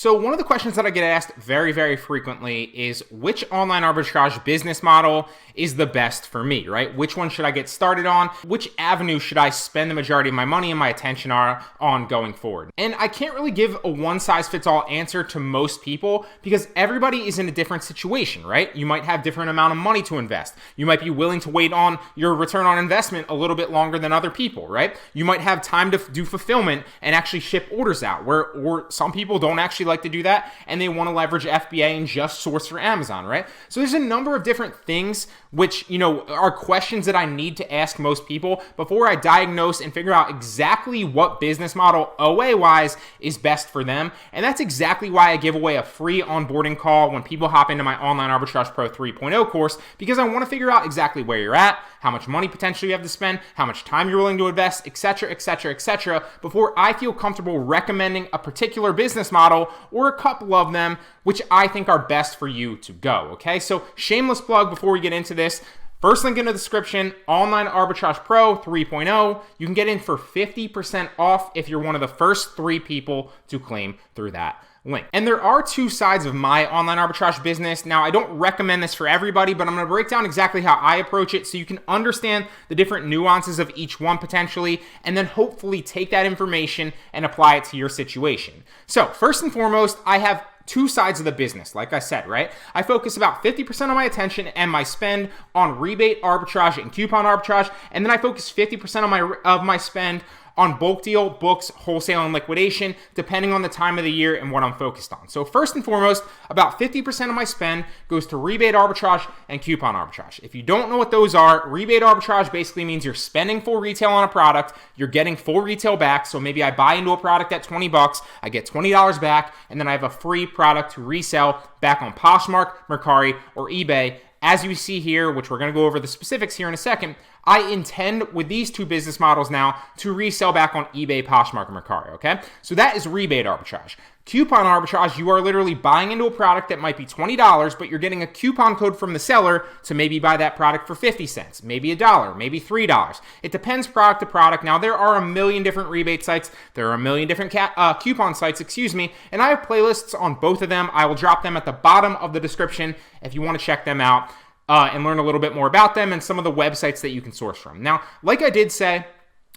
So one of the questions that I get asked very, very frequently is which online arbitrage business model is the best for me, right? Which one should I get started on? Which avenue should I spend the majority of my money and my attention on going forward? And I can't really give a one-size-fits-all answer to most people because everybody is in a different situation, right? You might have different amount of money to invest. You might be willing to wait on your return on investment a little bit longer than other people, right? You might have time to do fulfillment and actually ship orders out, or some people don't actually like to do that and they want to leverage FBA and just source for Amazon, right? So there's a number of different things which, are questions that I need to ask most people before I diagnose and figure out exactly what business model OA-wise is best for them. And that's exactly why I give away a free onboarding call when people hop into my Online Arbitrage Pro 3.0 course, because I want to figure out exactly where you're at, how much money potentially you have to spend, how much time you're willing to invest, etc., etc., etc., before I feel comfortable recommending a particular business model or a couple of them which I think are best for you to go, okay? So shameless plug before we get into this. First link in the description, Online Arbitrage Pro 3.0. You can get in for 50% off if you're one of the first 3 people to claim through that link. And there are 2 sides of my online arbitrage business. Now, I don't recommend this for everybody, but I'm going to break down exactly how I approach it so you can understand the different nuances of each one potentially, and then hopefully take that information and apply it to your situation. So first and foremost, I have 2 sides of the business, like I said, right? I focus about 50% of my attention and my spend on rebate arbitrage and coupon arbitrage, and then I focus 50% of my spend on bulk deal, books, wholesale, and liquidation, depending on the time of the year and what I'm focused on. So first and foremost, about 50% of my spend goes to rebate arbitrage and coupon arbitrage. If you don't know what those are, rebate arbitrage basically means you're spending full retail on a product, you're getting full retail back. So maybe I buy into a product at $20, I get $20 back, and then I have a free product to resell back on Poshmark, Mercari, or eBay. As you see here, which we're going to go over the specifics here in a second, I intend with these 2 business models now to resell back on eBay, Poshmark, and Mercari, okay? So that is rebate arbitrage. Coupon arbitrage, you are literally buying into a product that might be $20, but you're getting a coupon code from the seller to maybe buy that product for 50 cents, maybe $1, maybe $3. It depends product to product. Now, there are a million different rebate sites. There are a million different coupon sites, and I have playlists on both of them. I will drop them at the bottom of the description if you want to check them out and learn a little bit more about them and some of the websites that you can source from. Now, like I did say,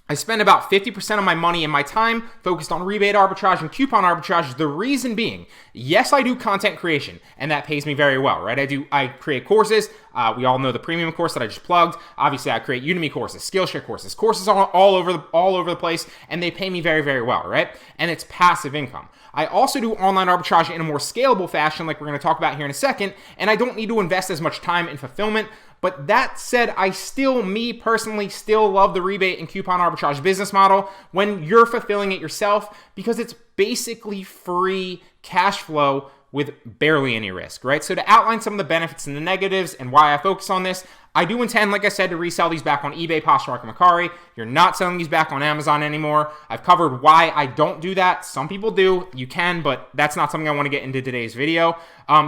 I spend about 50% of my money and my time focused on rebate arbitrage and coupon arbitrage. The reason being, yes, I do content creation, and that pays me very well, right? I create courses. We all know the premium course that I just plugged. Obviously, I create Udemy courses, Skillshare courses all over the place, and they pay me very, very well, right? And it's passive income. I also do online arbitrage in a more scalable fashion, like we're going to talk about here in a second, and I don't need to invest as much time in fulfillment. But that said, me personally still love the rebate and coupon arbitrage business model when you're fulfilling it yourself, because it's basically free cash flow with barely any risk, right? So to outline some of the benefits and the negatives and why I focus on this, I do intend, like I said, to resell these back on eBay, Poshmark, and Mercari. You're not selling these back on Amazon anymore. I've covered why I don't do that. Some people do. You can, but that's not something I want to get into today's video.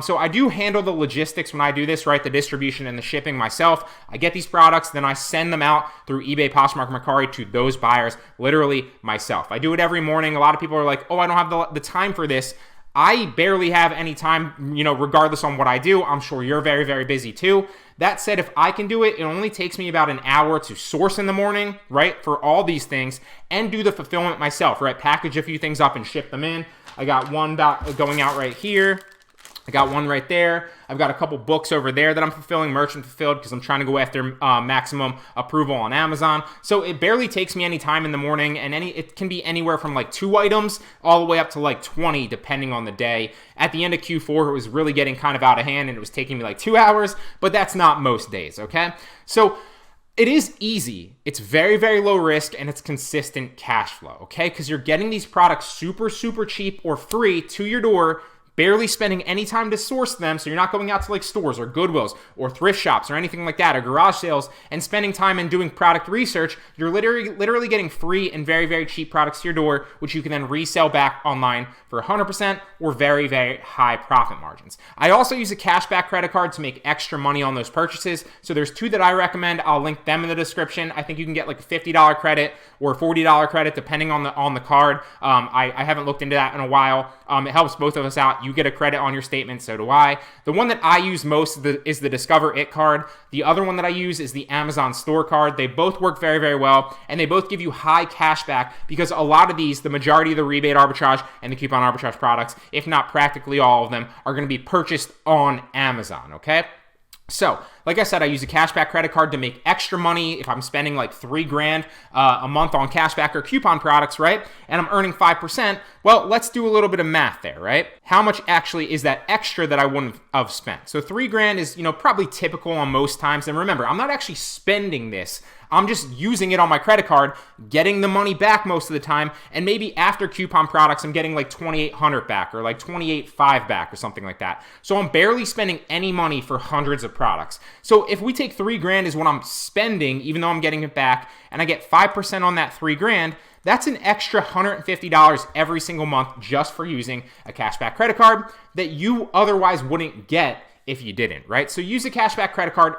So I do handle the logistics when I do this, right? The distribution and the shipping myself. I get these products, then I send them out through eBay, Poshmark, Mercari to those buyers, literally myself. I do it every morning. A lot of people are like, oh, I don't have the time for this. I barely have any time, regardless on what I do. I'm sure you're very, very busy too. That said, if I can do it, it only takes me about an hour to source in the morning, right, for all these things, and do the fulfillment myself, right? Package a few things up and ship them in. I got one going out right here. I got one right there. I've got a couple books over there that I'm fulfilling, merchant fulfilled, because I'm trying to go after maximum approval on Amazon. So it barely takes me any time in the morning, and it can be anywhere from like 2 items all the way up to like 20, depending on the day. At the end of Q4, it was really getting kind of out of hand, and it was taking me like 2 hours, but that's not most days, okay? So it is easy. It's very, very low risk, and it's consistent cash flow, okay? Because you're getting these products super, super cheap or free to your door barely spending any time to source them, so you're not going out to like stores or Goodwills or thrift shops or anything like that, or garage sales, and spending time and doing product research, you're literally getting free and very, very cheap products to your door, which you can then resell back online for 100% or very, very high profit margins. I also use a cashback credit card to make extra money on those purchases. So there's two that I recommend. I'll link them in the description. I think you can get like a $50 credit or a $40 credit depending on the card. I haven't looked into that in a while. It helps both of us out. You get a credit on your statement, so do I. The one that I use most is the Discover It card. The other one that I use is the Amazon Store card. They both work very, very well, and they both give you high cash back because a lot of these, the majority of the rebate arbitrage and the coupon arbitrage products, if not practically all of them, are going to be purchased on Amazon, okay? So, like I said, I use a cashback credit card to make extra money if I'm spending like $3,000 a month on cashback or coupon products, right? And I'm earning 5%. Well, let's do a little bit of math there, right? How much actually is that extra that I wouldn't have spent? So $3,000 is, probably typical on most times. And remember, I'm not actually spending this. I'm just using it on my credit card, getting the money back most of the time, and maybe after coupon products, I'm getting like $2,800 back or like $28,500 back or something like that. So I'm barely spending any money for hundreds of products. So if we take $3,000 is what I'm spending, even though I'm getting it back, and I get 5% on that $3,000, that's an extra $150 every single month just for using a cashback credit card that you otherwise wouldn't get if you didn't, right? So use a cashback credit card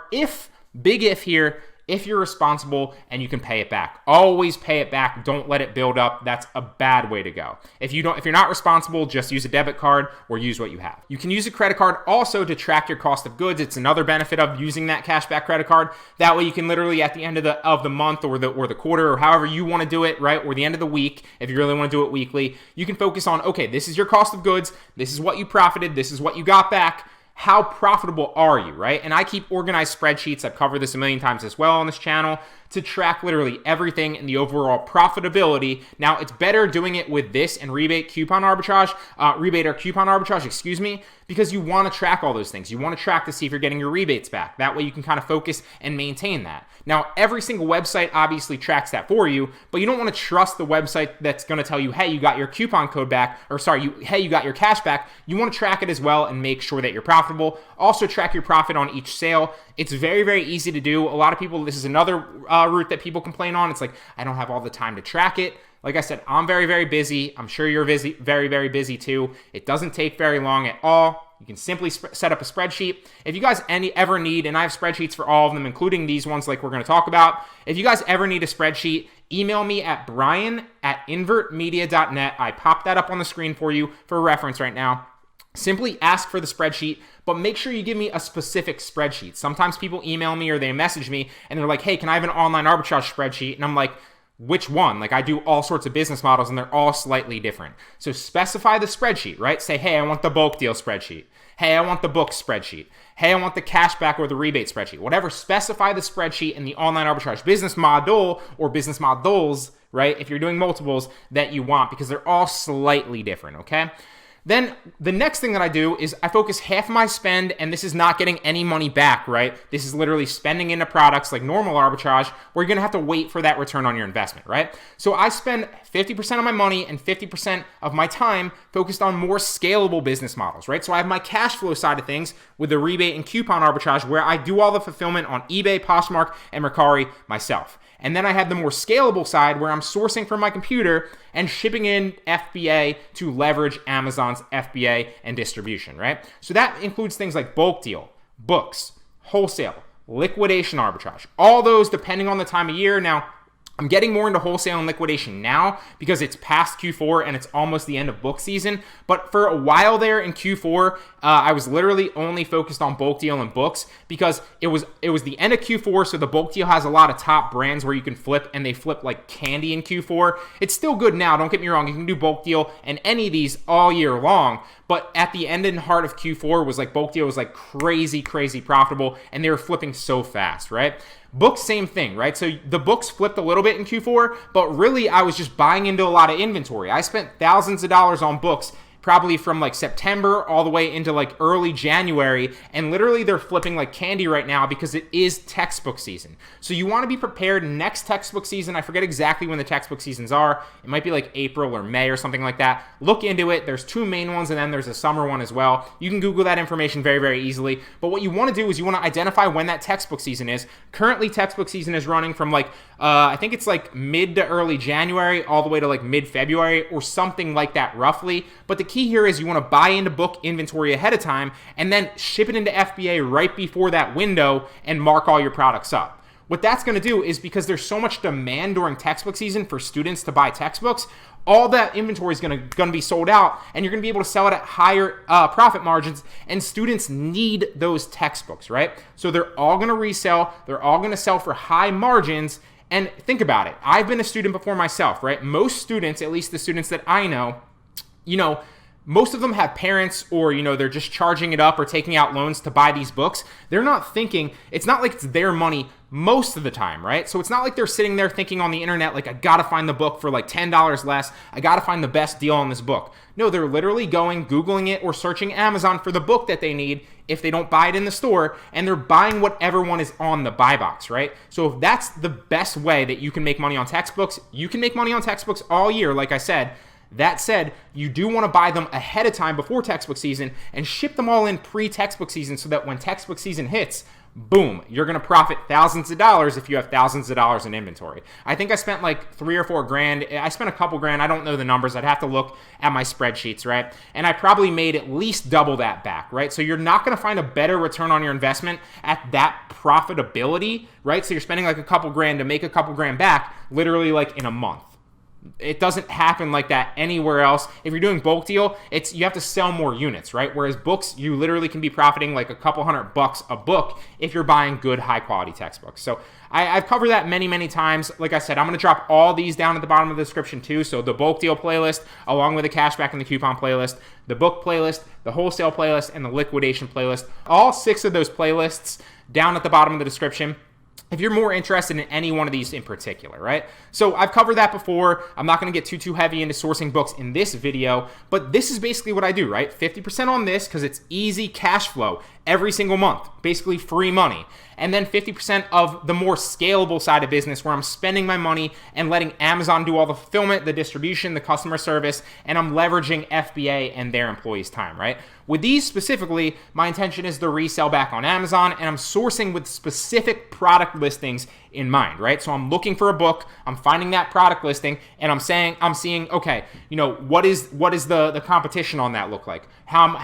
big if here, if you're responsible and you can pay it back. Always pay it back. Don't let it build up. That's a bad way to go. If you're not responsible, just use a debit card or use what you have. You can use a credit card also to track your cost of goods. It's another benefit of using that cashback credit card. That way you can literally at the end of the month or the quarter or however you want to do it, right? Or the end of the week, if you really want to do it weekly, you can focus on, okay, this is your cost of goods. This is what you profited. This is what you got back. How profitable are you, right? And I keep organized spreadsheets. I've covered this a million times as well on this channel to track literally everything in the overall profitability. Now, it's better doing it with this and rebate or coupon arbitrage, because you want to track all those things. You want to track to see if you're getting your rebates back. That way you can kind of focus and maintain that. Now, every single website obviously tracks that for you, but you don't want to trust the website that's going to tell you, hey, you got your coupon code back, hey, you got your cash back. You want to track it as well and make sure that you're profitable. Also track your profit on each sale. It's very, very easy to do. A lot of people, this is another route that people complain on. It's like, I don't have all the time to track it. Like I said, I'm very, very busy. I'm sure you're busy, very, very busy too. It doesn't take very long at all. You can simply set up a spreadsheet. If you guys ever need, and I have spreadsheets for all of them, including these ones like we're going to talk about. If you guys ever need a spreadsheet, email me at brian@invertmedia.net. I popped that up on the screen for you for reference right now. Simply ask for the spreadsheet, but make sure you give me a specific spreadsheet. Sometimes people email me or they message me and they're like, hey, can I have an online arbitrage spreadsheet? And I'm like, which one? Like, I do all sorts of business models and they're all slightly different. So specify the spreadsheet, right? Say, hey, I want the bulk deal spreadsheet. Hey, I want the book spreadsheet. Hey, I want the cashback or the rebate spreadsheet. Whatever, specify the spreadsheet in the online arbitrage business model or business models, right? If you're doing multiples that you want, because they're all slightly different, okay? Then the next thing that I do is I focus half my spend, and this is not getting any money back, right? This is literally spending into products like normal arbitrage where you're going to have to wait for that return on your investment, right? So I spend 50% of my money and 50% of my time focused on more scalable business models, right? So I have my cash flow side of things with the rebate and coupon arbitrage where I do all the fulfillment on eBay, Poshmark, and Mercari myself. And then I have the more scalable side where I'm sourcing from my computer and shipping in FBA to leverage Amazon's FBA and distribution, right? So that includes things like bulk deal, books, wholesale, liquidation arbitrage, all those depending on the time of year. Now, I'm getting more into wholesale and liquidation now because it's past Q4 and it's almost the end of book season. But for a while there in Q4, I was literally only focused on bulk deal and books because it was the end of Q4. So the bulk deal has a lot of top brands where you can flip, and they flip like candy in Q4. It's still good now. Don't get me wrong. You can do bulk deal and any of these all year long. But at the end and heart of Q4 was like bulk deal was like crazy, crazy profitable, and they were flipping so fast, right? Books, same thing, right? So the books flipped a little bit in Q4, but really I was just buying into a lot of inventory. I spent thousands of dollars on books probably from like September all the way into like early January, and literally they're flipping like candy right now because it is textbook season. So you want to be prepared next textbook season. I forget exactly when the textbook seasons are. It might be like April or May or something like that. Look into it. There's two main ones, and then there's a summer one as well. You can Google that information very, very easily. But what you want to do is you want to identify when that textbook season is. Currently, textbook season is running from like, I think it's like mid to early January all the way to like mid-February or something like that roughly. But the key here is you want to buy into book inventory ahead of time and then ship it into FBA right before that window and mark all your products up. What that's going to do is, because there's so much demand during textbook season for students to buy textbooks, all that inventory is going to be sold out, and you're going to be able to sell it at higher profit margins, and students need those textbooks, right? So they're all going to resell. They're all going to sell for high margins. And think about it. I've been a student before myself, right? Most students, at least the students that I know, most of them have parents, or, they're just charging it up or taking out loans to buy these books. They're not thinking, it's not like it's their money most of the time, right? So it's not like they're sitting there thinking on the internet, like, I gotta find the book for like $10 less. I gotta find the best deal on this book. No, they're literally going, Googling it, or searching Amazon for the book that they need if they don't buy it in the store, and they're buying whatever one is on the buy box, right? So if that's the best way that you can make money on textbooks, you can make money on textbooks all year, like I said. That said, you do want to buy them ahead of time before textbook season and ship them all in pre-textbook season, so that when textbook season hits, boom, you're going to profit thousands of dollars if you have thousands of dollars in inventory. I think I spent like $3 or $4 grand. I spent a couple grand. I don't know the numbers. I'd have to look at my spreadsheets, right? And I probably made at least double that back, right? So you're not going to find a better return on your investment at that profitability, right? So you're spending like a couple grand to make a couple grand back literally like in a month. It doesn't happen like that anywhere else. If you're doing bulk deal, you have to sell more units, right? Whereas books, you literally can be profiting like a couple $100 a book if you're buying good, high quality textbooks. So I've covered that many, many times. Like I said, I'm going to drop all these down at the bottom of the description too. So the bulk deal playlist, along with the cashback and the coupon playlist, the book playlist, the wholesale playlist, and the liquidation playlist. All 6 of those playlists down at the bottom of the description, if you're more interested in any one of these in particular, right? So I've covered that before. I'm not going to get too heavy into sourcing books in this video, but this is basically what I do, right? 50% on this because it's easy cash flow every single month, basically free money. And then 50% of the more scalable side of business, where I'm spending my money and letting Amazon do all the fulfillment, the distribution, the customer service, and I'm leveraging FBA and their employees' time, right? With these specifically, my intention is to resell back on Amazon, and I'm sourcing with specific product listings in mind, right? So I'm looking for a book, I'm finding that product listing, and I'm seeing, okay, what is the competition on that look like?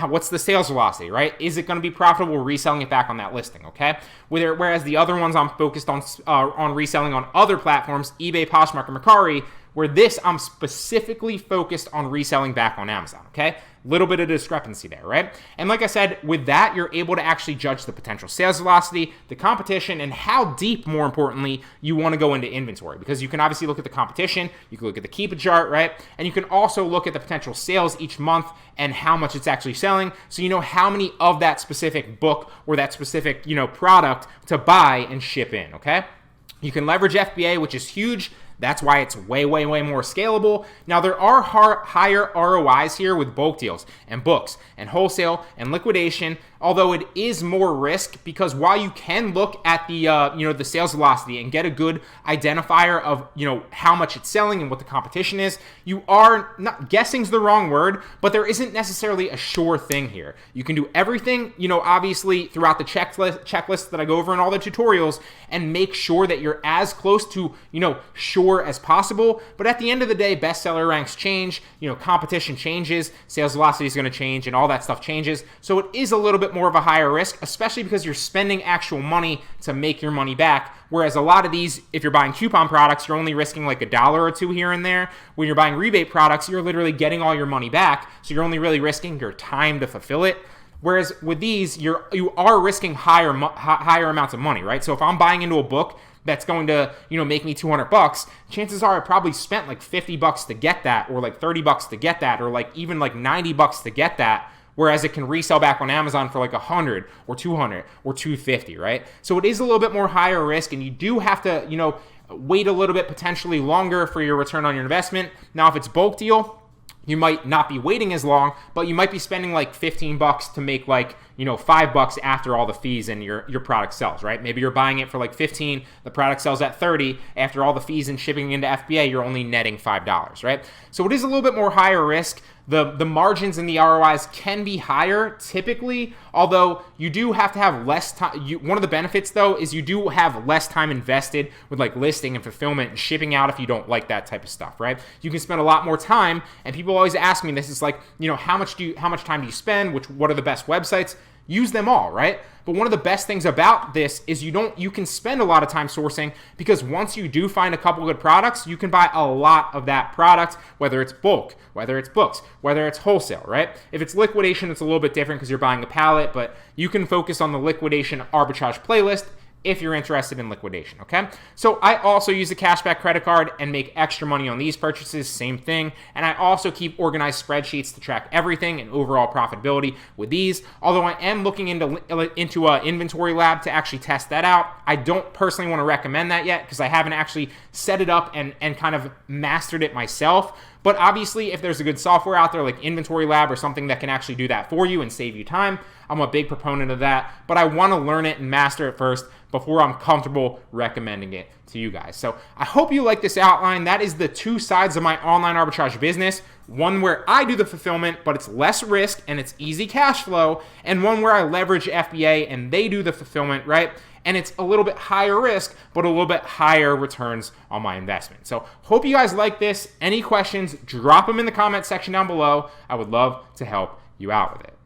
What's the sales velocity, right? Is it going to be profitable reselling it back on that listing, okay? Whereas the other ones I'm focused on reselling on other platforms, eBay, Poshmark, and Mercari, where this I'm specifically focused on reselling back on Amazon, okay? Little bit of discrepancy there, right? And like I said, with that, you're able to actually judge the potential sales velocity, the competition, and how deep, more importantly, you want to go into inventory. Because you can obviously look at the competition, you can look at the keep chart, right? And you can also look at the potential sales each month and how much it's actually selling, so you know how many of that specific book or that specific, product to buy and ship in, okay? You can leverage FBA, which is huge. That's why it's way, way, way more scalable. Now, there are higher ROIs here with bulk deals and books and wholesale and liquidation, although it is more risk, because while you can look at the the sales velocity and get a good identifier of how much it's selling and what the competition is, you are not, guessing's the wrong word, but there isn't necessarily a sure thing here. You can do everything, obviously throughout the checklist that I go over in all the tutorials, and make sure that you're as close to sure as possible. But at the end of the day, bestseller ranks change, competition changes, sales velocity is going to change, and all that stuff changes. So it is a little bit more of a higher risk, especially because you're spending actual money to make your money back. Whereas a lot of these, if you're buying coupon products, you're only risking like $1 or $2 here and there. When you're buying rebate products, you're literally getting all your money back. So you're only really risking your time to fulfill it. Whereas with these, you are risking higher amounts of money, right? So if I'm buying into a book that's going to, make me $200, chances are I probably spent like $50 to get that, or like $30 to get that, or like even like $90 to get that. Whereas it can resell back on Amazon for like $100 or $200 or $250, right? So it is a little bit more higher risk, and you do have to, wait a little bit, potentially longer, for your return on your investment. Now, if it's bulk deal, You might not be waiting as long, but you might be spending like 15 bucks to make like, $5 after all the fees and your product sells, right? Maybe you're buying it for like 15, the product sells at 30. After all the fees and shipping into FBA, you're only netting $5, right? So it is a little bit more higher risk. The margins and the ROIs can be higher typically, although you do have to have less time. One of the benefits though is you do have less time invested with like listing and fulfillment and shipping out if you don't like that type of stuff, right? You can spend a lot more time, and people always ask me this, is like, how much time do you spend? What are the best websites? Use them all, right? But one of the best things about this is you can spend a lot of time sourcing, because once you do find a couple good products, you can buy a lot of that product, whether it's bulk, whether it's books, whether it's wholesale, right? If it's liquidation, it's a little bit different because you're buying a pallet, but you can focus on the liquidation arbitrage playlist if you're interested in liquidation, okay? So I also use a cashback credit card and make extra money on these purchases, same thing. And I also keep organized spreadsheets to track everything and overall profitability with these. Although I am looking into an inventory lab to actually test that out. I don't personally want to recommend that yet because I haven't actually set it up and kind of mastered it myself. But obviously, if there's a good software out there like Inventory Lab or something that can actually do that for you and save you time, I'm a big proponent of that. But I want to learn it and master it first before I'm comfortable recommending it to you guys. So I hope you like this outline. That is the two sides of my online arbitrage business. One where I do the fulfillment, but it's less risk and it's easy cash flow. And one where I leverage FBA and they do the fulfillment, right? And it's a little bit higher risk, but a little bit higher returns on my investment. So hope you guys like this. Any questions, drop them in the comment section down below. I would love to help you out with it.